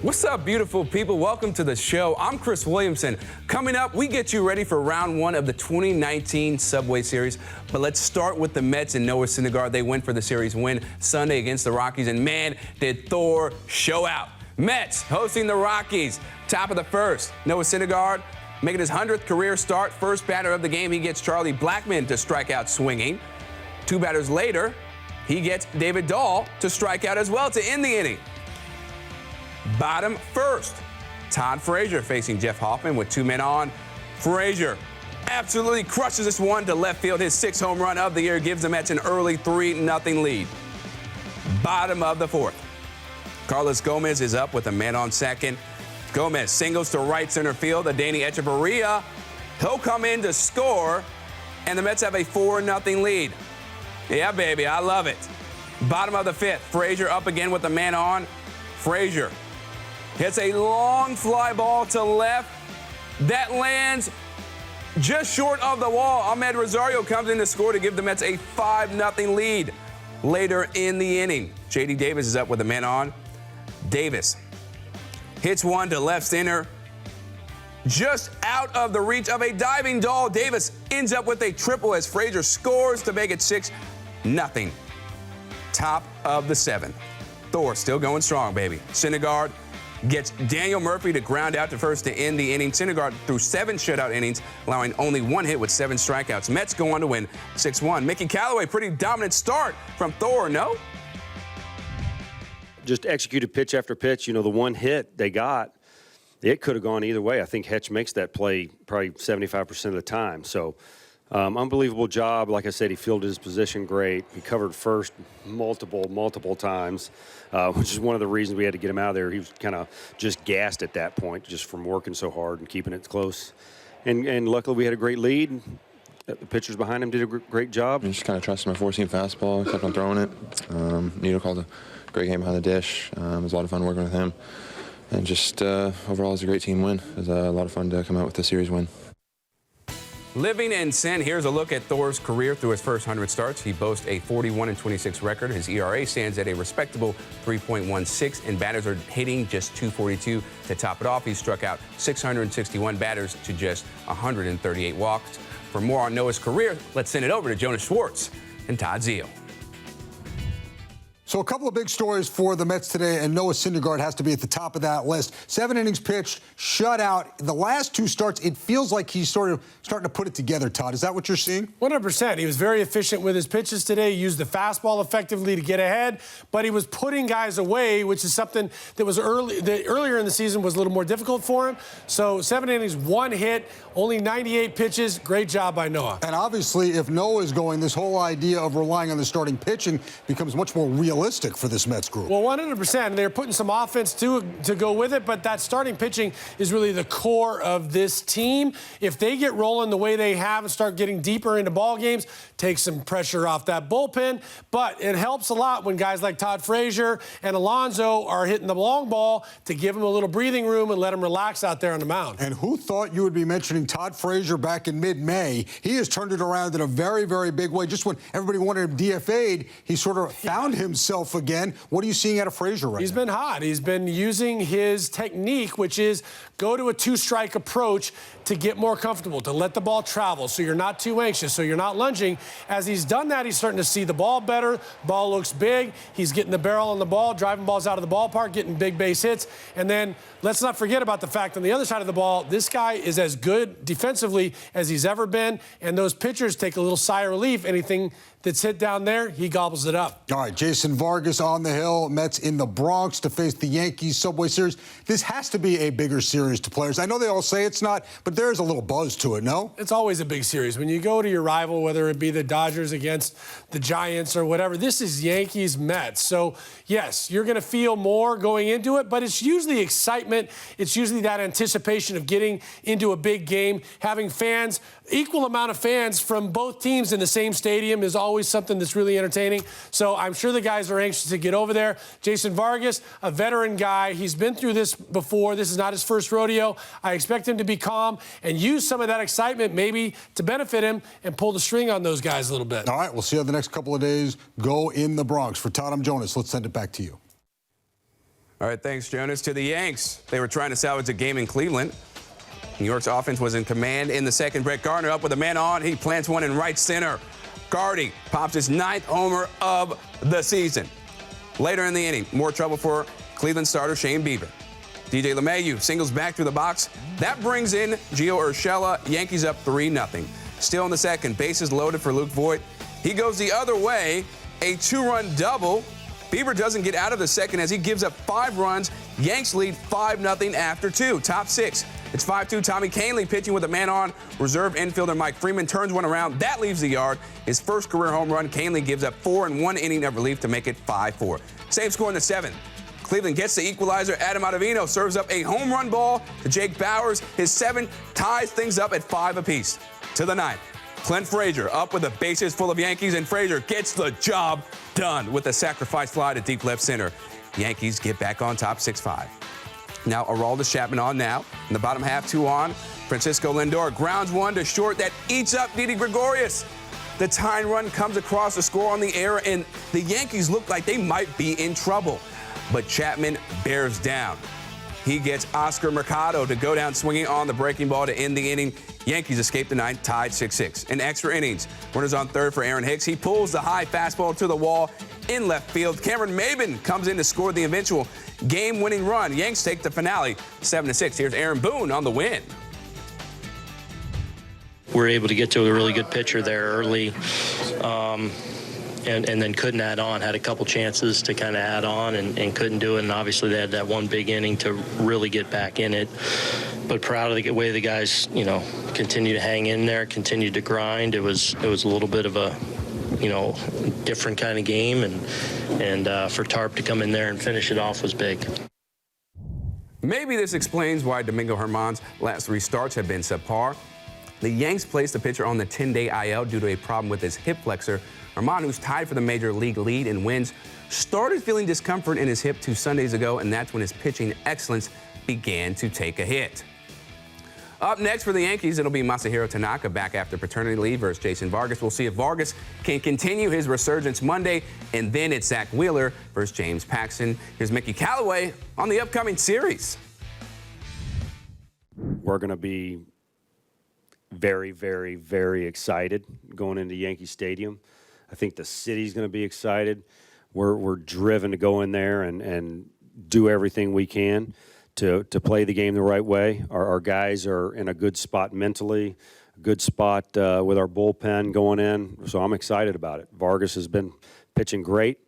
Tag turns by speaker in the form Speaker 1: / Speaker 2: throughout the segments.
Speaker 1: What's up, beautiful people? Welcome to the show. I'm Chris Williamson. Coming up, we get you ready for round one of the 2019 Subway Series. But let's start with the Mets and Noah Syndergaard. They went for the series win Sunday against the Rockies, and man, did Thor show out. Mets hosting the Rockies. Top of the first, Noah Syndergaard making his 100th career start. First batter of the game, he gets Charlie Blackmon to strike out swinging. Two batters later, he gets David Dahl to strike out as well to end the inning. Bottom first, Todd Frazier facing Jeff Hoffman with 2 men on. Frazier absolutely crushes this one to left field. His 6th home run of the year gives the Mets an early 3-0 lead. Bottom of the 4th, Carlos Gomez is up with a man on second. Gomez singles to right center field. Adeiny Echeverria, he'll come in to score, and the Mets have a 4-0 lead. Yeah, baby, I love it. Bottom of the 5th, Frazier up again with a man on. Frazier hits a long fly ball to left. That lands just short of the wall. Ahmed Rosario comes in to score to give the Mets a 5-0 lead. Later in the inning, J.D. Davis is up with a man on. Davis hits one to left center, just out of the reach of a diving Dahl. Davis ends up with a triple as Frazier scores to make it 6-0. Top of the 7th. Thor still going strong, baby. Syndergaard gets Daniel Murphy to ground out to first to end the inning. Syndergaard threw 7 shutout innings, allowing only 1 hit with 7 strikeouts. Mets go on to win 6-1. Mickey Callaway, pretty dominant start from Thor, no?
Speaker 2: Just executed pitch after pitch. You know, the 1 hit they got, it could have gone either way. I think Hetch makes that play probably 75% of the time. So, unbelievable job. Like I said, he fielded his position great. He covered first multiple times, which is one of the reasons we had to get him out of there. He was kind of just gassed at that point, just from working so hard and keeping it close. And luckily we had a great lead. The pitchers behind him did a great job.
Speaker 3: I just kind of trusted my 4-seam fastball, kept on throwing it. Nito called a great game behind the dish. It was a lot of fun working with him. And just overall, it was a great team win. It was a lot of fun to come out with the series win.
Speaker 1: Living in sin, here's a look at Thor's career through his first 100 starts. He boasts a 41-26 record. His ERA stands at a respectable 3.16, and batters are hitting just .242 to top it off. He struck out 661 batters to just 138 walks. For more on Noah's career, let's send it over to Jonas Schwartz and Todd Zeal.
Speaker 4: So a couple of big stories for the Mets today, and Noah Syndergaard has to be at the top of that list. 7 innings pitched, shutout. The last 2 starts, it feels like he's sort of starting to put it together, Todd. Is that what you're seeing?
Speaker 5: 100%. He was very efficient with his pitches today. He used the fastball effectively to get ahead, but he was putting guys away, which is something that was earlier in the season was a little more difficult for him. So 7 innings, 1 hit, only 98 pitches. Great job by Noah.
Speaker 4: And obviously, if Noah is going, this whole idea of relying on the starting pitching becomes much more realistic for this Mets group.
Speaker 5: Well, 100%. They're putting some offense to go with it, but that starting pitching is really the core of this team. If they get rolling the way they have and start getting deeper into ball games, take some pressure off that bullpen. But it helps a lot when guys like Todd Frazier and Alonso are hitting the long ball to give them a little breathing room and let them relax out there on the mound.
Speaker 4: And who thought you would be mentioning Todd Frazier back in mid-May? He has turned it around in a very, very big way. Just when everybody wanted him DFA'd, he sort of found himself again. What are you seeing out of Frazier right now?
Speaker 5: He's been hot. He's been using his technique, which is go to a 2-strike approach to get more comfortable, to let the ball travel so you're not too anxious, so you're not lunging. As he's done that, he's starting to see the ball better. Ball looks big. He's getting the barrel on the ball, driving balls out of the ballpark, getting big base hits. And then let's not forget about the fact on the other side of the ball, this guy is as good defensively as he's ever been, and those pitchers take a little sigh of relief. Anything that's hit down there, he gobbles it up.
Speaker 4: All right, Jason Vargas on the hill, Mets in the Bronx to face the Yankees Subway Series. This has to be a bigger series to players. I know they all say it's not, but there's a little buzz to it, no?
Speaker 5: It's always a big series. When you go to your rival, whether it be the Dodgers against the Giants or whatever, this is Yankees-Mets. So, yes, you're going to feel more going into it, but it's usually excitement. It's usually that anticipation of getting into a big game, having fans, equal amount of fans from both teams in the same stadium is always something that's really entertaining. So I'm sure the guys are anxious to get over there. Jason Vargas, a veteran guy. He's been through this before. This is not his first rodeo. I expect him to be calm and use some of that excitement maybe to benefit him and pull the string on those guys a little bit.
Speaker 4: All right, we'll see how the next couple of days go in the Bronx. For Todd, I'm Jonas. Let's send it back to you.
Speaker 1: All right, thanks, Jonas. To the Yanks. They were trying to salvage a game in Cleveland. New York's offense was in command in the second. Brett Gardner up with a man on. He plants one in right center. Gardy pops his 9th homer of the season. Later in the inning, more trouble for Cleveland starter Shane Bieber. DJ LeMahieu singles back through the box. That brings in Gio Urshela. Yankees up 3-0. Still in the second, bases loaded for Luke Voigt. He goes the other way, a 2-run double. Bieber doesn't get out of the second as he gives up 5 runs. Yanks lead 5-0 after 2. Top 6. It's 5-2. Tommy Kahnle pitching with a man on. Reserve infielder Mike Freeman turns one around. That leaves the yard. His first career home run. Kahnle gives up 4 in 1 inning of relief to make it 5-4. Same score in the 7th. Cleveland gets the equalizer. Adam Ottavino serves up a home run ball to Jake Bowers. His 7 ties things up at 5 apiece. To the 9th. Clint Frazier up with the bases full of Yankees, and Frazier gets the job done with a sacrifice fly to deep left center. Yankees get back on top 6-5. Now, Aroldis Chapman on now. In the bottom half, 2 on. Francisco Lindor grounds one to short that eats up Didi Gregorius. The tying run comes across the score on the air, and the Yankees look like they might be in trouble. But Chapman bears down. He gets Oscar Mercado to go down swinging on the breaking ball to end the inning. Yankees escape the 9th, tied 6-6. In extra innings, runners on third for Aaron Hicks. He pulls the high fastball to the wall in left field. Cameron Maybin comes in to score the eventual game-winning run. Yanks take the finale 7-6. Here's Aaron Boone on the win.
Speaker 6: We're able to get to a really good pitcher there early, and then couldn't add on. Had a couple chances to kind of add on and couldn't do it. And obviously they had that one big inning to really get back in it. But proud of the way the guys, continue to hang in there, continued to grind. It was a little bit of a, different kind of game, and for Tarp to come in there and finish it off was big.
Speaker 1: Maybe this explains why Domingo Germán's last 3 starts have been subpar. The Yanks placed the pitcher on the 10-day IL due to a problem with his hip flexor. Germán, who's tied for the major league lead in wins, started feeling discomfort in his hip 2 Sundays ago, and that's when his pitching excellence began to take a hit. Up next for the Yankees, it'll be Masahiro Tanaka back after paternity leave versus Jason Vargas. We'll see if Vargas can continue his resurgence Monday, and then it's Zach Wheeler versus James Paxton. Here's Mickey Callaway on the upcoming series.
Speaker 2: We're going to be very, very, very excited going into Yankee Stadium. I think the city's going to be excited. We're driven to go in there and do everything we can to play the game the right way. Our guys are in a good spot mentally, a good spot with our bullpen going in. So I'm excited about it. Vargas has been pitching great.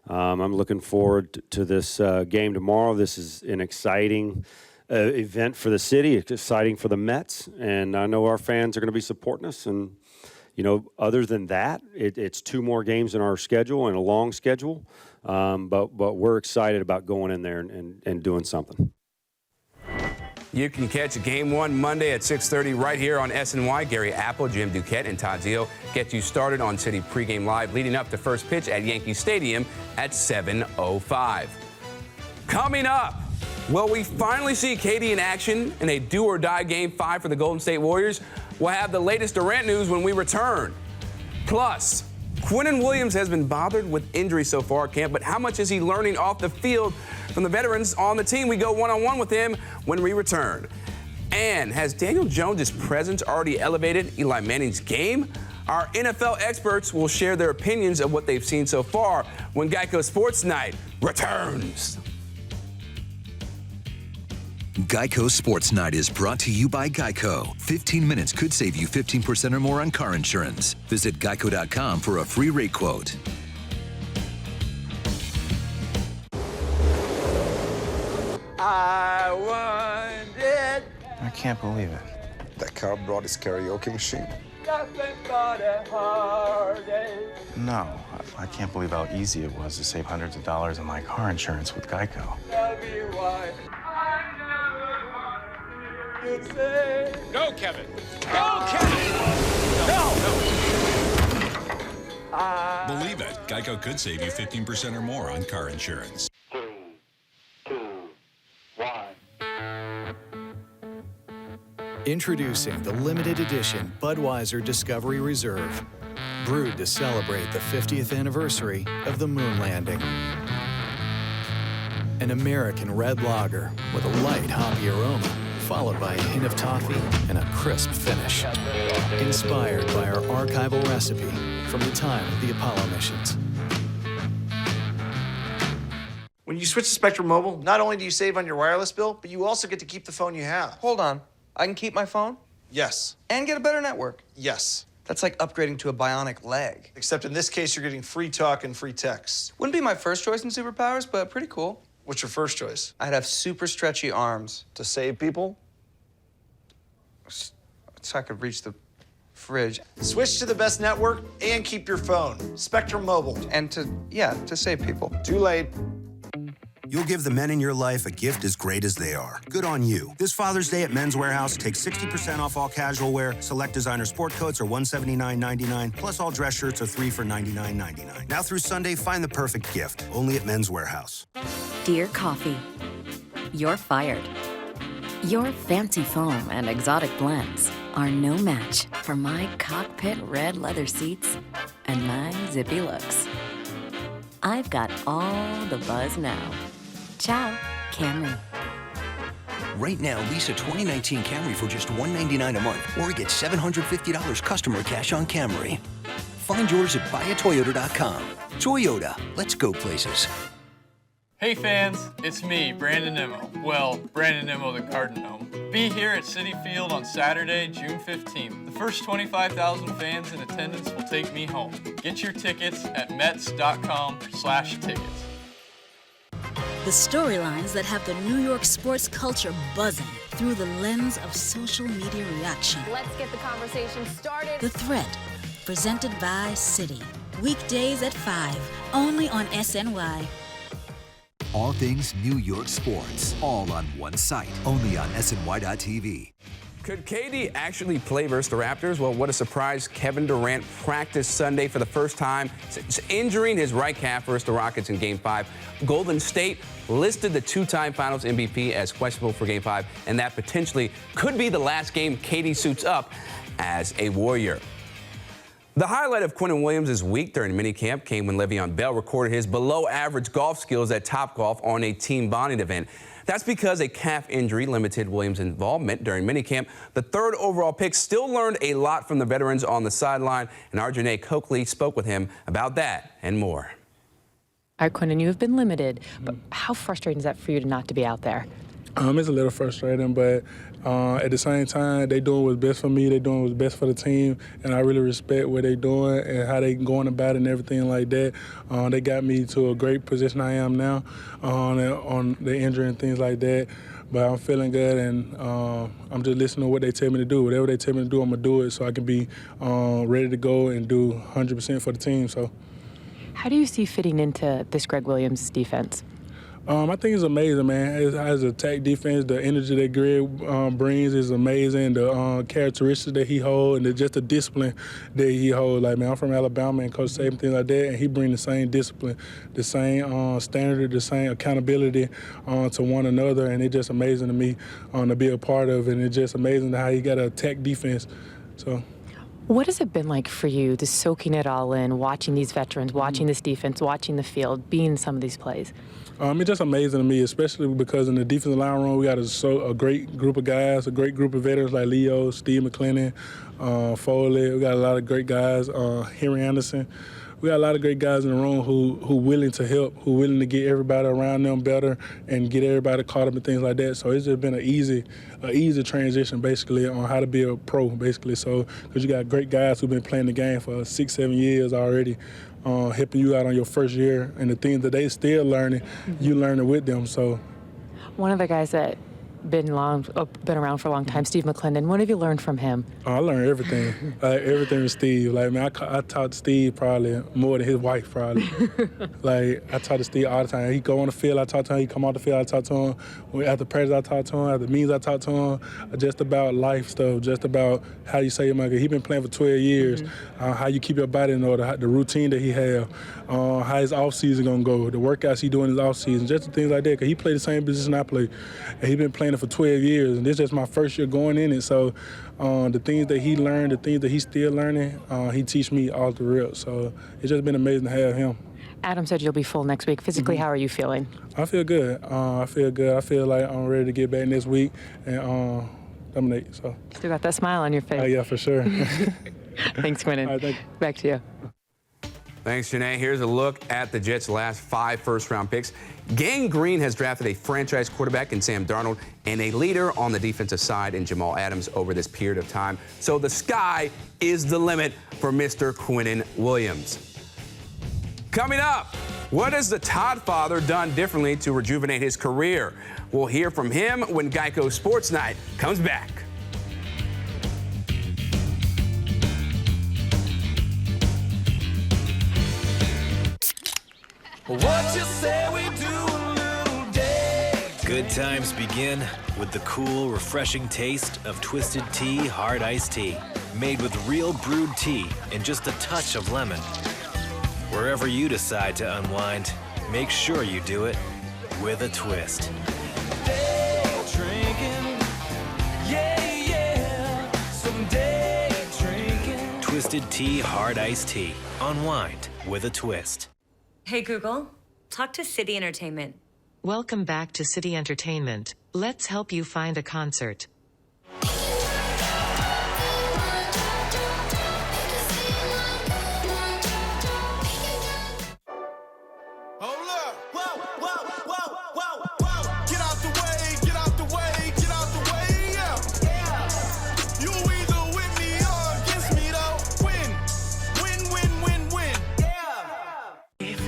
Speaker 2: I'm looking forward to this game tomorrow. This is an exciting event for the city. It's exciting for the Mets, and I know our fans are going to be supporting us. And other than that, it's 2 more games in our schedule and a long schedule. But we're excited about going in there and doing something.
Speaker 1: You can catch Game 1 Monday at 6:30 right here on SNY. Gary Apple, Jim Duquette, and Todd Zio get you started on City Pregame Live, leading up to first pitch at Yankee Stadium at 7:05. Coming up, will we finally see KD in action in a do-or-die Game 5 for the Golden State Warriors? We'll have the latest Durant news when we return. Plus, Quinnen Williams has been bothered with injury so far at camp, but how much is he learning off the field from the veterans on the team? We go one-on-one with him when we return. And has Daniel Jones' presence already elevated Eli Manning's game? Our NFL experts will share their opinions of what they've seen so far when Geico Sports Night returns.
Speaker 7: Geico Sports Night is brought to you by Geico. 15 minutes could save you 15% or more on car insurance. Visit geico.com for a free rate quote.
Speaker 8: I want it.
Speaker 9: I can't believe it. That car brought his karaoke machine.
Speaker 8: Nothing but a heartache.
Speaker 9: No, I can't believe how easy it was to save hundreds of dollars on my car insurance with Geico.
Speaker 8: Tell me why.
Speaker 10: Go, Kevin. Go, Kevin. No.
Speaker 11: Believe it, Geico could save you 15% or more on car insurance.
Speaker 8: 3, 2, 1.
Speaker 12: Introducing the limited edition Budweiser Discovery Reserve, brewed to celebrate the 50th anniversary of the moon landing. An American red lager with a light hoppy aroma, followed by a hint of toffee and a crisp finish. Inspired by our archival recipe from the time of the Apollo missions.
Speaker 13: When you switch to Spectrum Mobile, not only do you save on your wireless bill, but you also get to keep the phone you have.
Speaker 14: Hold on. I can keep my phone?
Speaker 13: Yes.
Speaker 14: And get a better network?
Speaker 13: Yes.
Speaker 14: That's like upgrading to a bionic leg.
Speaker 13: Except in this case, you're getting free talk and free text.
Speaker 14: Wouldn't be my first choice in superpowers, but pretty cool.
Speaker 13: What's your first choice?
Speaker 14: I'd have super stretchy arms.
Speaker 13: To save people?
Speaker 14: So I could reach the fridge.
Speaker 13: Switch to the best network and keep your phone. Spectrum Mobile.
Speaker 14: And to save people.
Speaker 13: Too late.
Speaker 15: You'll give the men in your life a gift as great as they are. Good on you. This Father's Day at Men's Warehouse, take 60% off all casual wear. Select designer sport coats are $179.99, plus all dress shirts are 3 for $99.99. Now through Sunday, find the perfect gift. Only at Men's Warehouse.
Speaker 16: Dear Coffee, you're fired. Your fancy foam and exotic blends are no match for my cockpit red leather seats and my zippy looks. I've got all the buzz now. Ciao, Camry.
Speaker 17: Right now, lease a 2019 Camry for just $199 a month or get $750 customer cash on Camry. Find yours at buyatoyota.com. Toyota, let's go places.
Speaker 18: Hey fans, it's me, Brandon Nimmo. Well, Brandon Nimmo the Garden Gnome. Be here at Citi Field on Saturday, June 15th. The first 25,000 fans in attendance will take me home. Get your tickets at Mets.com/tickets.
Speaker 19: The storylines that have the New York sports culture buzzing through the lens of social media reaction.
Speaker 20: Let's get the conversation started.
Speaker 19: The Thread, presented by Citi. Weekdays at 5, only on SNY.
Speaker 7: All things New York sports, all on one site, only on SNY.TV.
Speaker 1: Could KD actually play versus the Raptors? Well, what a surprise. Kevin Durant practiced Sunday for the first time since injuring his right calf versus the Rockets in Game 5. Golden State listed the two-time Finals MVP as questionable for Game 5, and that potentially could be the last game KD suits up as a Warrior. The highlight of Quentin Williams' week during minicamp came when Le'Veon Bell recorded his below-average golf skills at Topgolf on a team bonding event. That's because a calf injury limited Williams' involvement during minicamp. The third overall pick still learned a lot from the veterans on the sideline, and our Janae Coakley spoke with him about that and more.
Speaker 21: All right, Quentin, you have been limited, but how frustrating is that for you to not to be out there?
Speaker 22: It's a little frustrating, but at the same time, they doing what's best for me. They doing what's best for the team, and I really respect what they doing and how they going about it and everything like that. They got me to a great position I am now on the injury and things like that. But I'm feeling good, and I'm just listening to what they tell me to do. Whatever they tell me to do, I'm going to do it so I can be ready to go and do 100% for the team. So,
Speaker 21: how do you see fitting into this Greg Williams defense?
Speaker 22: I think it's amazing, man. As attack defense, the energy that Greg brings is amazing. The characteristics that he holds and just the discipline that he holds. Like, man, I'm from Alabama and Coach Saban, things like that, and he brings the same discipline, the same standard, the same accountability to one another, and it's just amazing to me to be a part of it. And it's just amazing how he got to attack defense. So.
Speaker 21: What has it been like for you, just soaking it all in, watching these veterans, watching this defense, watching the field, being in some of these plays?
Speaker 22: It's just amazing to me, especially because in the defensive line room, we got a great group of guys, a great group of veterans like Leo, Steve McClennan, Foley. We got a lot of great guys, Henry Anderson. We got a lot of great guys in the room who willing to help, who willing to get everybody around them better and get everybody caught up and things like that. So it's just been an easy transition, basically, on how to be a pro, basically. So, because you got great guys who've been playing the game for 6-7 years already, helping you out on your first year, and the things that they still learning, you learning with them. So,
Speaker 21: one of the guys that been around for a long time, Steve McClendon. What have you learned from him?
Speaker 22: I learned everything. Everything with Steve. Like, man, I talk to Steve probably more than his wife probably. Like, I talk to Steve all the time. He go on the field, I talk to him. He come off the field, I talk to him. After practice, I talk to him. After meetings, I talk to him. Just about life stuff, just about how you say your money. He been playing for 12 years. How you keep your body in order, the routine that he have, how his off season gonna go, the workouts he doing in his off season, just the things like that. Cause he played the same position I play, and he been playing it for 12 years, and this is just my first year going in it. So the things that he learned, the things that he's still learning, he teach me all the real. So it's just been amazing to have him.
Speaker 21: Adam said you'll be full next week. Physically, how are you feeling?
Speaker 22: I feel good. I feel good. I feel like I'm ready to get back next week and dominate. So.
Speaker 21: Still got that smile on your face.
Speaker 22: Yeah, for sure.
Speaker 21: Thanks, Quinnen.
Speaker 22: All right, thank you.
Speaker 21: Back to you.
Speaker 1: Thanks, Janae. Here's a look at the Jets' last 5 first-round picks. Gang Green has drafted a franchise quarterback in Sam Darnold and a leader on the defensive side in Jamal Adams over this period of time. So the sky is the limit for Mr. Quinnen Williams. Coming up, what has the Todd father done differently to rejuvenate his career? We'll hear from him when Geico Sports Night comes back.
Speaker 3: What you say we do a little day.
Speaker 5: Good times begin with the cool, refreshing taste of Twisted Tea Hard Iced Tea. Made with real brewed tea and just a touch of lemon. Wherever you decide to unwind, make sure you do it with a twist.
Speaker 3: Day drinking, yeah, some day drinking.
Speaker 5: Twisted Tea Hard Iced Tea. Unwind with a twist.
Speaker 23: Hey Google, talk to City Entertainment.
Speaker 24: Welcome back to City Entertainment. Let's help you find a concert.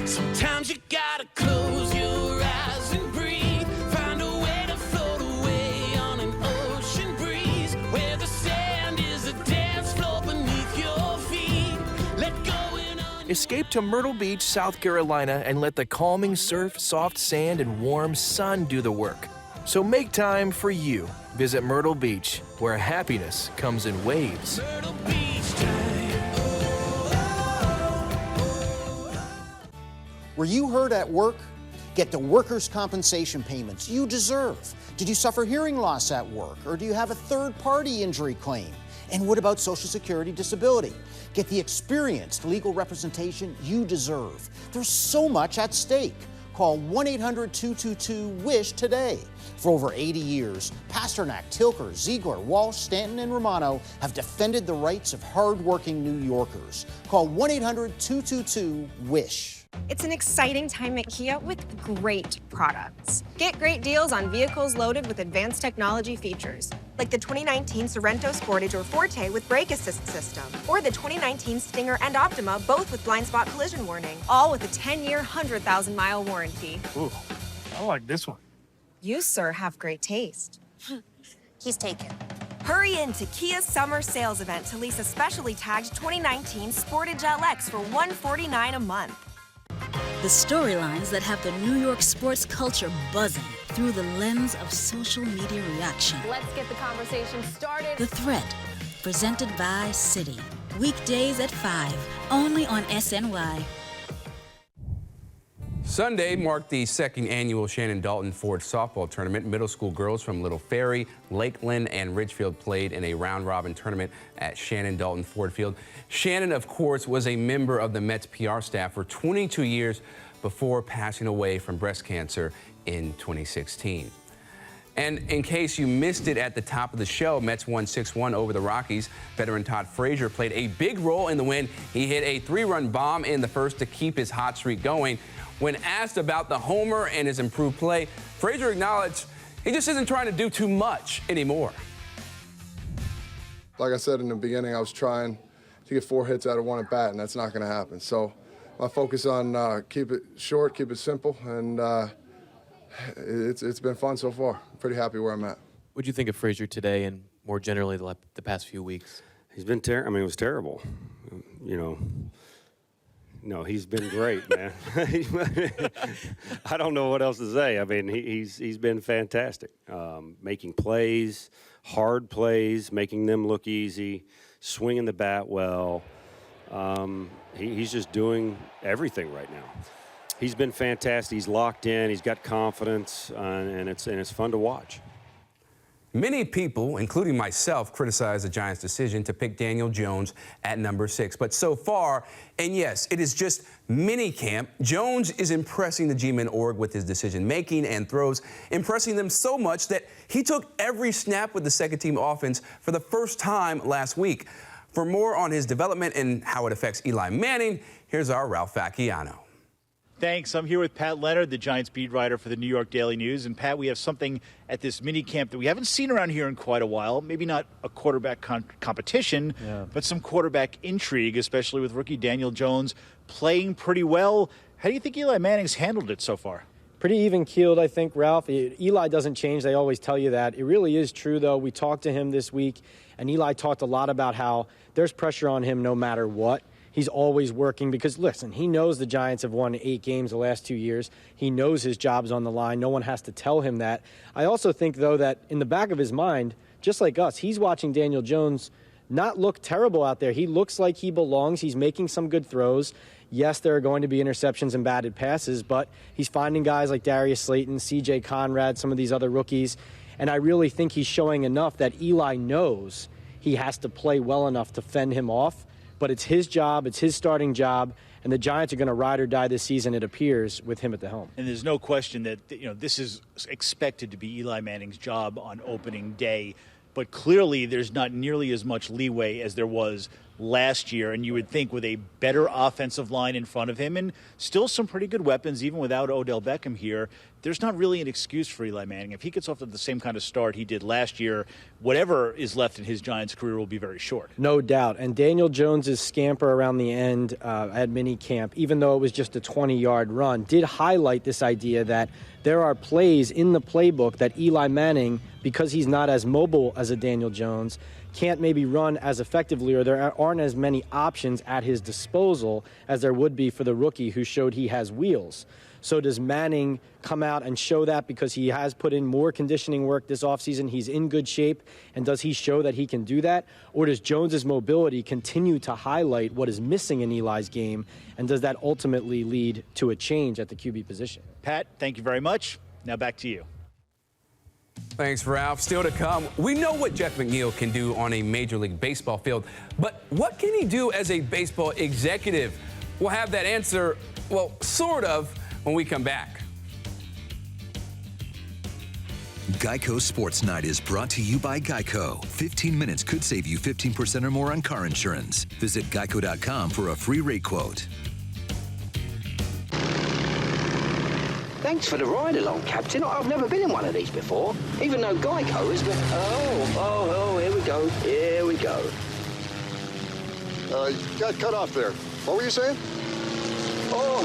Speaker 3: Sometimes you gotta close your eyes and breathe. Find a way to float away on an ocean breeze, where the sand is a dance floor beneath your feet. Let go and
Speaker 25: Escape to Myrtle Beach, South Carolina, and let the calming surf, soft sand, and warm sun do the work. So make time for you. Visit Myrtle Beach, where happiness comes in waves.
Speaker 3: Myrtle Beach time.
Speaker 26: Were you hurt at work? Get the workers' compensation payments you deserve. Did you suffer hearing loss at work, or do you have a third-party injury claim? And what about Social Security disability? Get the experienced legal representation you deserve. There's so much at stake. Call 1-800-222-WISH today. For over 80 years, Pasternak, Tilker, Ziegler, Walsh, Stanton, and Romano have defended the rights of hardworking New Yorkers. Call 1-800-222-WISH.
Speaker 27: It's an exciting time at Kia with great products. Get great deals on vehicles loaded with advanced technology features, like the 2019 Sorento Sportage or Forte with brake assist system, or the 2019 Stinger and Optima, both with blind spot collision warning, all with a 10-year, 100,000-mile warranty.
Speaker 28: Ooh, I like this one.
Speaker 27: You, sir, have great taste.
Speaker 29: He's taken.
Speaker 27: Hurry in to Kia's summer sales event to lease a specially tagged 2019 Sportage LX for $149 a month.
Speaker 19: The storylines that have the New York sports culture buzzing through the lens of social media reaction.
Speaker 20: Let's get the conversation started.
Speaker 19: The Thread, presented by Citi. Weekdays at 5, only on SNY.
Speaker 1: Sunday marked the second annual Shannon Dalton Ford softball tournament. Middle school girls from Little Ferry, Lakeland, and Ridgefield played in a round-robin tournament at Shannon Dalton Ford Field. Shannon, of course, was a member of the Mets PR staff for 22 years before passing away from breast cancer in 2016. And in case you missed it at the top of the show, Mets won 6-1 over the Rockies. Veteran Todd Frazier played a big role in the win. He hit a 3-run bomb in the first to keep his hot streak going. When asked about the homer and his improved play, Frazier acknowledged he just isn't trying to do too much anymore.
Speaker 30: Like I said in the beginning, I was trying to get 4 hits out of 1 at bat, and that's not going to happen. So my focus on keep it short, keep it simple, and it's been fun so far. I'm pretty happy where I'm at.
Speaker 31: What do you think of Frazier today and more generally the past few weeks?
Speaker 2: He's been terrible. I mean, it was terrible. You know. No, he's been great, man. I don't know what else to say. I mean, he's been fantastic, making plays, hard plays, making them look easy, swinging the bat well. He's just doing everything right now. He's been fantastic. He's locked in. He's got confidence, and it's fun to watch.
Speaker 1: Many people, including myself, criticize the Giants' decision to pick Daniel Jones at number 6. But so far, and yes, it is just mini camp, Jones is impressing the G-Men org with his decision-making and throws, impressing them so much that he took every snap with the second-team offense for the first time last week. For more on his development and how it affects Eli Manning, here's our Ralph Facciano.
Speaker 4: Thanks. I'm here with Pat Leonard, the Giants beat writer for the New York Daily News. And Pat, we have something at this mini camp that we haven't seen around here in quite a while. Maybe not a quarterback competition, but some quarterback intrigue, especially with rookie Daniel Jones playing pretty well. How do you think Eli Manning's handled it so far?
Speaker 6: Pretty even-keeled, I think, Ralph. Eli doesn't change. They always tell you that. It really is true, though. We talked to him this week, and Eli talked a lot about how there's pressure on him no matter what. He's always working because, listen, he knows the Giants have won 8 games the last 2 years. He knows his job's on the line. No one has to tell him that. I also think, though, that in the back of his mind, just like us, he's watching Daniel Jones not look terrible out there. He looks like he belongs. He's making some good throws. Yes, there are going to be interceptions and batted passes, but he's finding guys like Darius Slayton, C.J. Conrad, some of these other rookies. And I really think he's showing enough that Eli knows he has to play well enough to fend him off. But it's his job, it's his starting job, and the Giants are going to ride or die this season, it appears, with him at the helm.
Speaker 4: And there's no question that this is expected to be Eli Manning's job on opening day. But clearly there's not nearly as much leeway as there was last year, and you would think with a better offensive line in front of him and still some pretty good weapons, even without Odell Beckham here, there's not really an excuse for Eli Manning. If he gets off to the same kind of start he did last year, whatever is left in his Giants career will be very short.
Speaker 6: No doubt. And Daniel Jones's scamper around the end at minicamp, even though it was just a 20-yard run, did highlight this idea that there are plays in the playbook that Eli Manning, because he's not as mobile as a Daniel Jones, can't maybe run as effectively, or there aren't as many options at his disposal as there would be for the rookie who showed he has wheels. So does Manning come out and show that because he has put in more conditioning work this offseason? He's in good shape, and does he show that he can do that? Or does Jones's mobility continue to highlight what is missing in Eli's game, and does that ultimately lead to a change at the QB position?
Speaker 4: Pat, thank you very much. Now back to you.
Speaker 1: Thanks, Ralph. Still to come, we know what Jeff McNeil can do on a Major League Baseball field, but what can he do as a baseball executive? We'll have that answer, well, sort of, when we come back.
Speaker 7: Geico Sports Night is brought to you by Geico. 15 minutes could save you 15% or more on car insurance. Visit geico.com for a free rate quote.
Speaker 8: Thanks for the ride along, Captain. I've never been in one of these before, even though Geico is... Oh, here we go. Here we go.
Speaker 9: You got cut off there. What were you saying?
Speaker 8: Oh,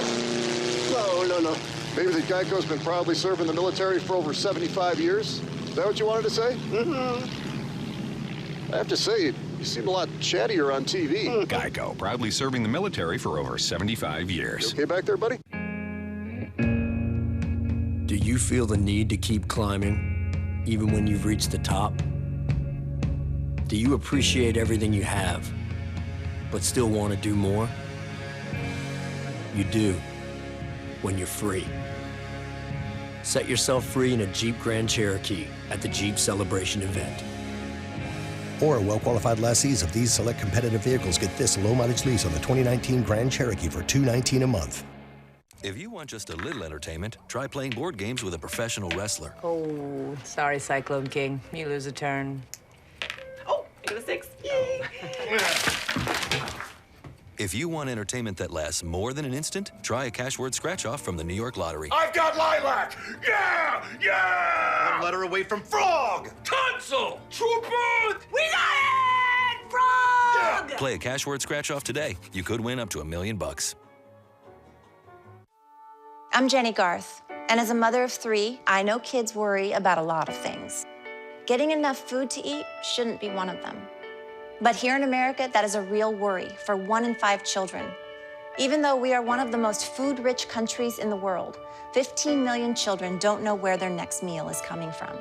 Speaker 8: no.
Speaker 9: Maybe that Geico's been proudly serving the military for over 75 years? Is that what you wanted to say?
Speaker 8: Mm-hmm.
Speaker 9: I have to say, you seem a lot chattier on TV.
Speaker 10: Geico, proudly serving the military for over 75 years.
Speaker 9: You okay back there, buddy?
Speaker 11: Do you feel the need to keep climbing, even when you've reached the top? Do you appreciate everything you have, but still want to do more? You do, when you're free. Set yourself free in a Jeep Grand Cherokee at the Jeep Celebration event.
Speaker 12: Or well-qualified lessees of these select competitive vehicles get this low-mileage lease on the 2019 Grand Cherokee for $219 a month.
Speaker 13: If you want just a little entertainment, try playing board games with a professional wrestler.
Speaker 14: Oh, sorry, Cyclone King. You lose a turn. Oh, I got a 6. Yay!
Speaker 13: If you want entertainment that lasts more than an instant, try a cash word scratch-off from the New York Lottery.
Speaker 15: I've got lilac! Yeah! One letter away from frog! Tonsil! Troopers!
Speaker 14: We got it! Frog!
Speaker 13: Yeah. Play a cash word scratch-off today. You could win up to $1 million.
Speaker 29: I'm Jenny Garth, and as a mother of 3, I know kids worry about a lot of things. Getting enough food to eat shouldn't be one of them. But here in America, that is a real worry for 1 in 5 children. Even though we are one of the most food-rich countries in the world, 15 million children don't know where their next meal is coming from.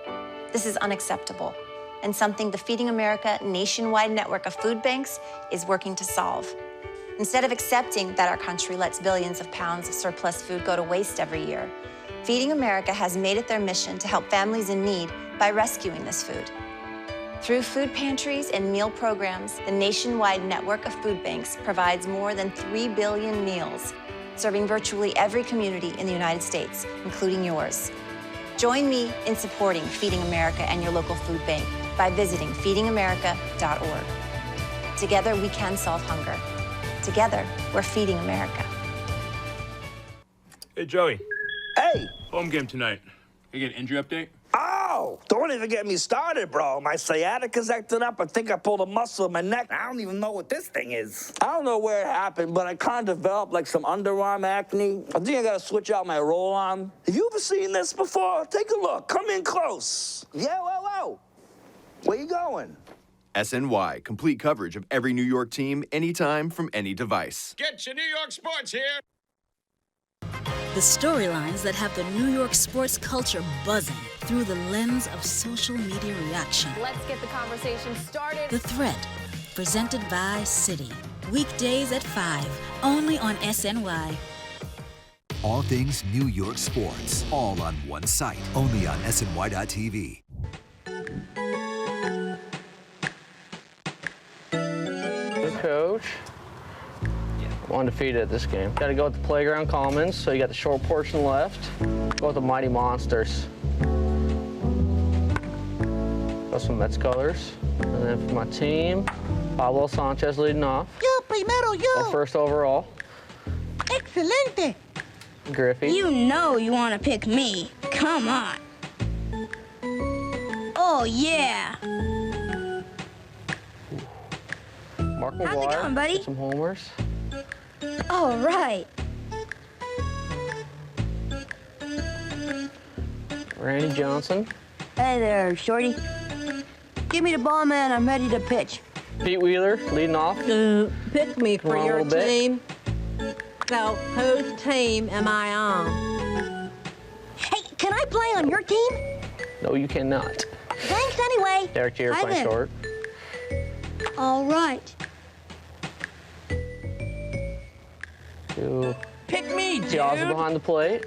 Speaker 29: This is unacceptable, and something the Feeding America nationwide network of food banks is working to solve. Instead of accepting that our country lets billions of pounds of surplus food go to waste every year, Feeding America has made it their mission to help families in need by rescuing this food. Through food pantries and meal programs, the nationwide network of food banks provides more than 3 billion meals, serving virtually every community in the United States, including yours. Join me in supporting Feeding America and your local food bank by visiting feedingamerica.org. Together, we can solve hunger. Together, we're feeding America.
Speaker 28: Hey, Joey.
Speaker 3: Hey!
Speaker 28: Home game tonight. You get an injury update?
Speaker 3: Oh! Don't even get me started, bro. My sciatica's acting up. I think I pulled a muscle in my neck. I don't even know what this thing is. I don't know where it happened, but I kind of developed like some underarm acne. I think I gotta switch out my roll-on. Have you ever seen this before? Take a look. Come in close. Yeah, whoa. Where you going?
Speaker 5: SNY, complete coverage of every New York team, anytime, from any device.
Speaker 15: Get your New York sports here.
Speaker 19: The storylines that have the New York sports culture buzzing through the lens of social media reaction.
Speaker 20: Let's get the conversation started.
Speaker 19: The Thread, presented by Citi. Weekdays at 5, only on SNY.
Speaker 7: All things New York sports, all on one site, only on SNY.TV.
Speaker 16: Coach. I'm undefeated at this game. Got to go with the Playground Commons, so you got the short portion left. Go with the Mighty Monsters. Got some Mets colors. And then for my team, Pablo Sanchez leading off.
Speaker 17: Yo, primero, yo.
Speaker 16: Go first overall.
Speaker 17: Excelente.
Speaker 16: Griffey.
Speaker 17: You know you want to pick me. Come on. Oh, yeah.
Speaker 16: Mark McGuire.
Speaker 17: How's it going, buddy?
Speaker 16: Get some homers.
Speaker 17: All right.
Speaker 16: Randy Johnson.
Speaker 17: Hey there, Shorty. Give me the ball, man. I'm ready to pitch.
Speaker 16: Pete Wheeler leading off.
Speaker 17: Pick me
Speaker 16: for your
Speaker 17: team. So, whose team am I on? Hey, can I play on your team?
Speaker 16: No, you cannot.
Speaker 17: Thanks anyway.
Speaker 16: Derek Jeter
Speaker 17: Bye
Speaker 16: playing
Speaker 17: then.
Speaker 16: short.
Speaker 17: All right.
Speaker 16: Pick me, dude. Also behind the plate.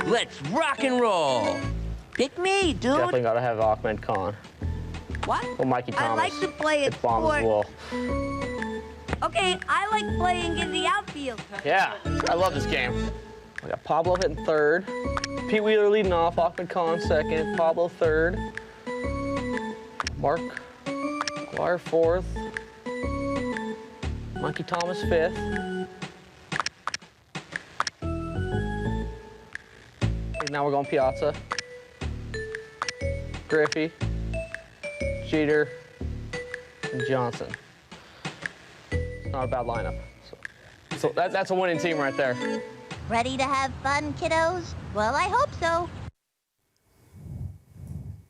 Speaker 17: Let's rock and roll. Pick me, dude.
Speaker 16: Definitely got to have Ahmed Khan.
Speaker 17: What?
Speaker 16: Well, Mikey Thomas.
Speaker 17: I like to play it
Speaker 16: It's bombs as well.
Speaker 17: Okay, I like playing in the outfield.
Speaker 16: Yeah, I love this game. We got Pablo hitting third. Pete Wheeler leading off. Ahmed Khan second. Pablo third. Mark McGuire fourth. Mikey Thomas fifth. Now we're going Piazza, Griffey, Jeter, and Johnson. It's not a bad lineup. So that's a winning team right there.
Speaker 17: Ready to have fun, kiddos? Well, I hope so.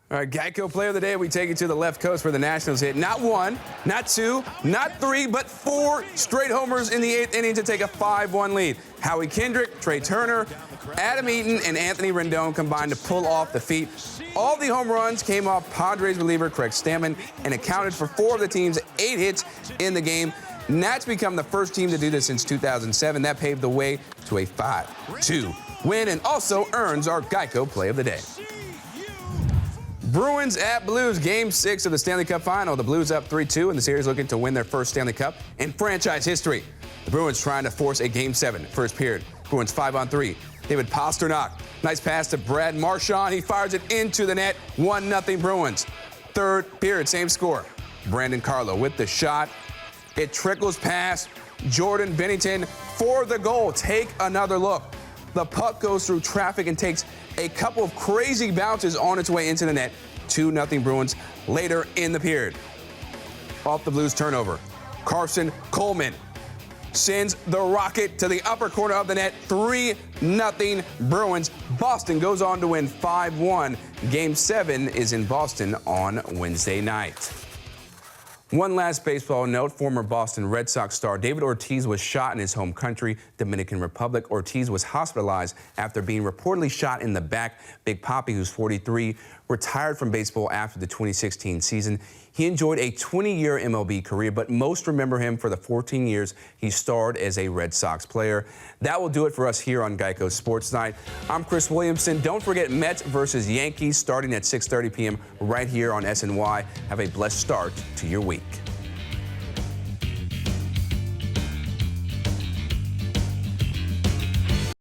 Speaker 1: All right, Geico Player of the Day, we take you to the left coast where the Nationals hit not one, not two, not three, but 4 straight homers in the 8th inning to take a 5-1 lead. Howie Kendrick, Trey Turner, Adam Eaton, and Anthony Rendon combined to pull off the feat. All the home runs came off Padres reliever Craig Stammen and accounted for 4 of the team's 8 hits in the game. Nats become the first team to do this since 2007. That paved the way to a 5-2 win and also earns our Geico Play of the Day. Bruins at Blues, Game 6 of the Stanley Cup Final. The Blues up 3-2 in the series looking to win their first Stanley Cup in franchise history. The Bruins trying to force a Game 7, first period. Bruins 5-on-3. David Pastrnak, nice pass to Brad Marchand. He fires it into the net, 1-0 Bruins. Third period, same score. Brandon Carlo with the shot. It trickles past Jordan Binnington for the goal. Take another look. The puck goes through traffic and takes a couple of crazy bounces on its way into the net. 2-0 Bruins later in the period. Off the Blues turnover, Carson Coleman sends the rocket to the upper corner of the net. 3-0 Bruins. Boston goes on to win 5-1. Game 7 is in Boston on Wednesday night. One last baseball note, former Boston Red Sox star David Ortiz was shot in his home country, Dominican Republic. Ortiz was hospitalized after being reportedly shot in the back. Big Papi, who's 43, retired from baseball after the 2016 season. He enjoyed a 20-year MLB career, but most remember him for the 14 years he starred as a Red Sox player. That will do it for us here on Geico Sports Night. I'm Chris Williamson. Don't forget Mets versus Yankees starting at 6:30 p.m. right here on SNY. Have a blessed start to your week.